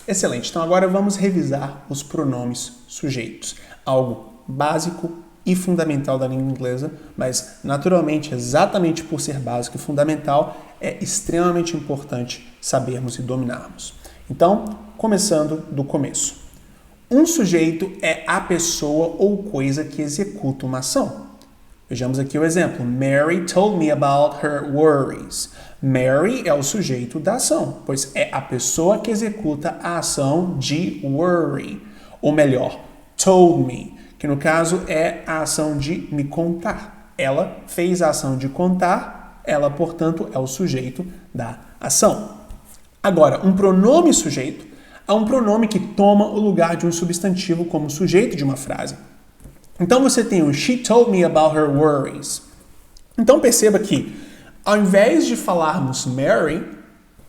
Excelente. Então agora vamos revisar os pronomes sujeitos. Algo básico e fundamental da língua inglesa, mas naturalmente, exatamente por ser básico e fundamental, é extremamente importante sabermos e dominarmos. Então, começando do começo. Um sujeito é a pessoa ou coisa que executa uma ação. Vejamos aqui o exemplo. Mary told me about her worries. Mary é o sujeito da ação, pois é a pessoa que executa a ação de worry. Ou melhor, told me, que no caso é a ação de me contar. Ela fez a ação de contar, ela, portanto, é o sujeito da ação. Agora, um pronome sujeito é um pronome que toma o lugar de um substantivo como sujeito de uma frase. Então você tem o she told me about her worries. Então perceba que, ao invés de falarmos Mary,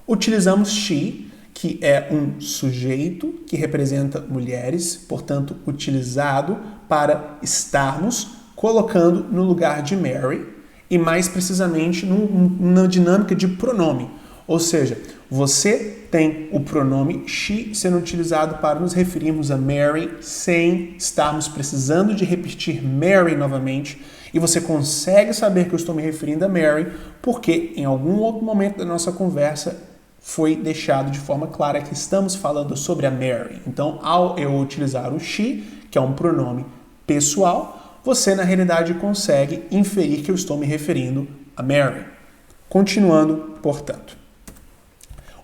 utilizamos she, que é um sujeito que representa mulheres, portanto, utilizado para estarmos colocando no lugar de Mary, e mais precisamente na dinâmica de pronome. Ou seja, você tem o pronome she sendo utilizado para nos referirmos a Mary sem estarmos precisando de repetir Mary novamente. E você consegue saber que eu estou me referindo a Mary porque em algum outro momento da nossa conversa foi deixado de forma clara que estamos falando sobre a Mary. Então, ao eu utilizar o she, que é um pronome pessoal, você na realidade consegue inferir que eu estou me referindo a Mary. Continuando, portanto.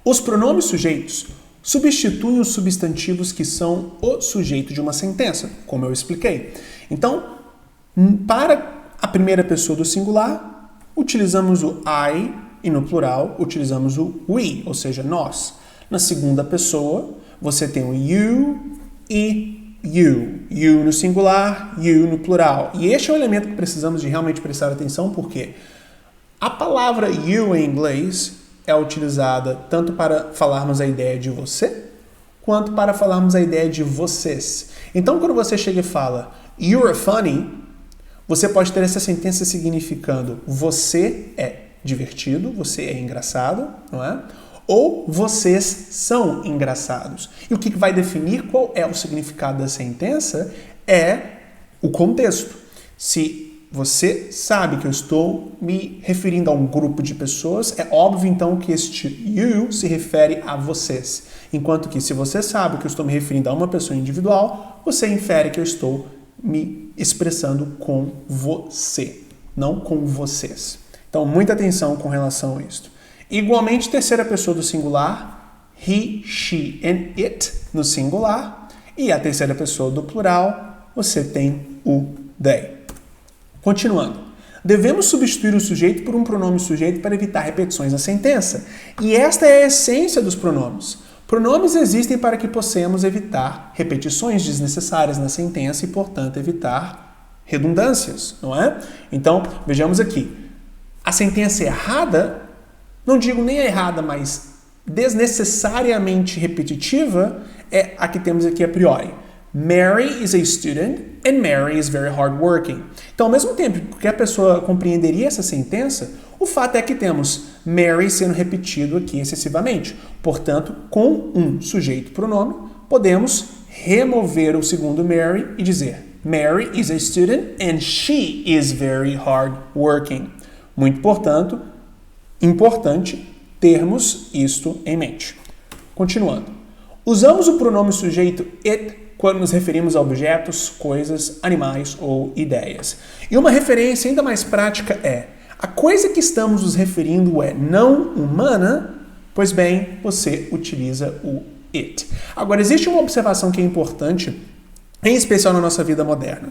Os pronomes sujeitos substituem os substantivos que são o sujeito de uma sentença, como eu expliquei. Então, para a primeira pessoa do singular, utilizamos o I e no plural utilizamos o we, ou seja, nós. Na segunda pessoa, você tem o you e you. You no singular, you no plural. E este é o elemento que precisamos de realmente prestar atenção, porque a palavra you em inglês é utilizada tanto para falarmos a ideia de você, quanto para falarmos a ideia de vocês. Então, quando você chega e fala you're funny, você pode ter essa sentença significando você é divertido, você é engraçado, não é? Ou vocês são engraçados. E o que vai definir qual é o significado da sentença é o contexto. Se você sabe que eu estou me referindo a um grupo de pessoas, é óbvio então que este you se refere a vocês. Enquanto que se você sabe que eu estou me referindo a uma pessoa individual, você infere que eu estou me expressando com você, não com vocês. Então, muita atenção com relação a isso. Igualmente, terceira pessoa do singular, he, she and it no singular. E a terceira pessoa do plural, você tem o they. Continuando. Devemos substituir o sujeito por um pronome sujeito para evitar repetições na sentença. E esta é a essência dos pronomes. Pronomes existem para que possamos evitar repetições desnecessárias na sentença e, portanto, evitar redundâncias, não é? Então, vejamos aqui. A sentença errada, não digo nem a errada, mas desnecessariamente repetitiva, é a que temos aqui a priori. Mary is a student and Mary is very hardworking. Então, ao mesmo tempo que a pessoa compreenderia essa sentença, o fato é que temos Mary sendo repetido aqui excessivamente. Portanto, com um sujeito pronome, podemos remover o segundo Mary e dizer Mary is a student and she is very hardworking. Muito importante termos isto em mente. Continuando. Usamos o pronome sujeito it quando nos referimos a objetos, coisas, animais ou ideias. E uma referência ainda mais prática é a coisa que estamos nos referindo é não humana, pois bem, você utiliza o it. Agora, existe uma observação que é importante, em especial na nossa vida moderna.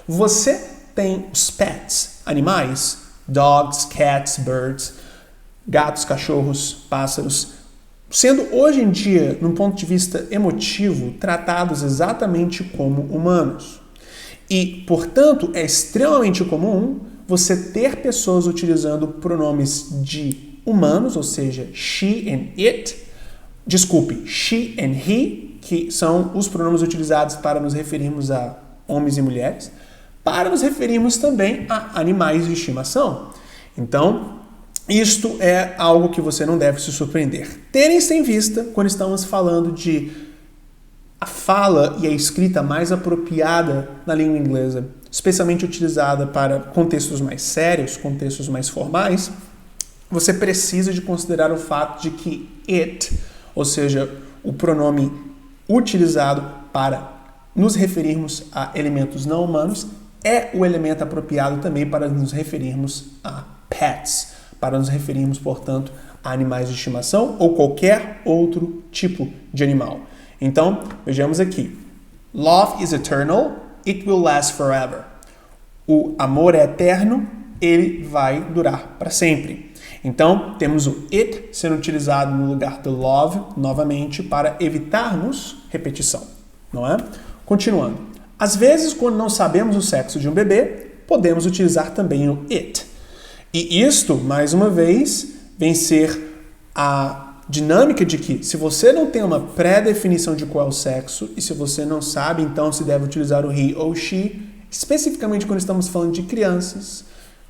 Você tem os pets, animais, dogs, cats, birds, gatos, cachorros, pássaros, sendo hoje em dia, num ponto de vista emotivo, tratados exatamente como humanos. E, portanto, é extremamente comum você ter pessoas utilizando pronomes de humanos, ou seja, she and it, she and he, que são os pronomes utilizados para nos referirmos a homens e mulheres, para nos referirmos também a animais de estimação. Então, isto é algo que você não deve se surpreender. Terem isso em vista quando estamos falando de a fala e a escrita mais apropriada na língua inglesa, especialmente utilizada para contextos mais sérios, contextos mais formais, você precisa de considerar o fato de que it, ou seja, o pronome utilizado para nos referirmos a elementos não humanos, é o elemento apropriado também para nos referirmos a pets, para nos referirmos, portanto, a animais de estimação ou qualquer outro tipo de animal. Então, vejamos aqui. Love is eternal, it will last forever. O amor é eterno, ele vai durar para sempre. Então, temos o it sendo utilizado no lugar do love, novamente, para evitarmos repetição, não é? Continuando. Às vezes, quando não sabemos o sexo de um bebê, podemos utilizar também o it. E isto, mais uma vez, vem ser a dinâmica de que, se você não tem uma pré-definição de qual é o sexo, e se você não sabe, então se deve utilizar o he ou she, especificamente quando estamos falando de crianças,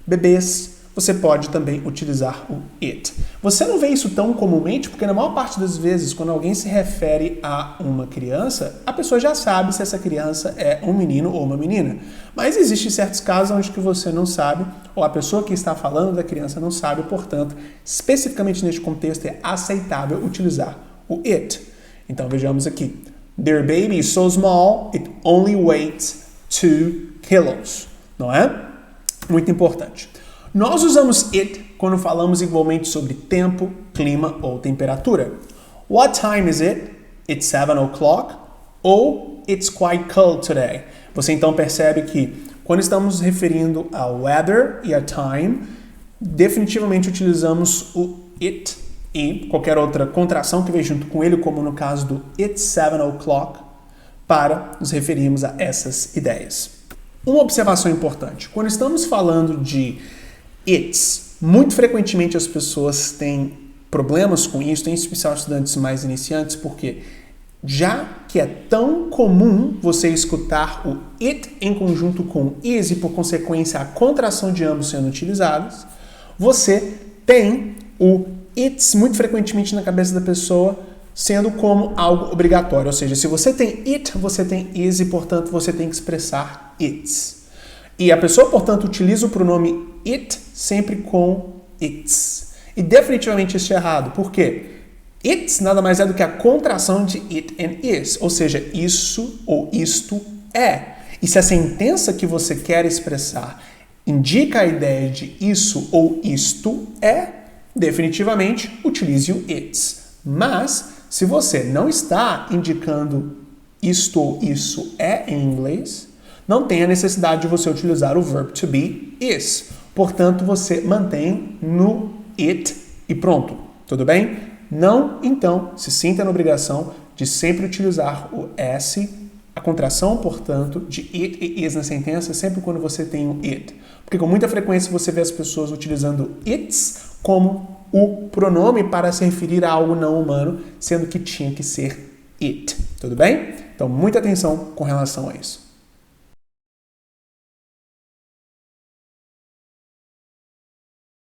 bebês, você pode também utilizar o it. Você não vê isso tão comumente, porque na maior parte das vezes, quando alguém se refere a uma criança, a pessoa já sabe se essa criança é um menino ou uma menina. Mas existem certos casos onde que você não sabe, ou a pessoa que está falando da criança não sabe, portanto, especificamente neste contexto, é aceitável utilizar o it. Então vejamos aqui. Their baby is so small, it only weighs 2 kilos. Não é? Muito importante. Nós usamos it quando falamos igualmente sobre tempo, clima ou temperatura. What time is it? It's 7 o'clock. Ou it's quite cold today. Você então percebe que quando estamos referindo ao weather e a time, definitivamente utilizamos o it e qualquer outra contração que vem junto com ele, como no caso do it's 7 o'clock, para nos referirmos a essas ideias. Uma observação importante. Quando estamos falando de it's, muito frequentemente as pessoas têm problemas com isso, em especial estudantes mais iniciantes, porque já que é tão comum você escutar o it em conjunto com o is e, por consequência, a contração de ambos sendo utilizados, você tem o it's muito frequentemente na cabeça da pessoa sendo como algo obrigatório. Ou seja, se você tem it, você tem is e, portanto, você tem que expressar it's. E a pessoa, portanto, utiliza o pronome it sempre com its. E definitivamente isso é errado. Por quê? It's nada mais é do que a contração de it and is. Ou seja, isso ou isto é. E se a sentença que você quer expressar indica a ideia de isso ou isto é, definitivamente utilize o it's. Mas, se você não está indicando isto ou isso é em inglês, não tem a necessidade de você utilizar o verb to be is. Portanto, você mantém no it e pronto. Tudo bem? Não, então, se sinta na obrigação de sempre utilizar o s, a contração, portanto, de it e is na sentença, sempre quando você tem o it. Porque com muita frequência você vê as pessoas utilizando its como o pronome para se referir a algo não humano, sendo que tinha que ser it. Tudo bem? Então, muita atenção com relação a isso.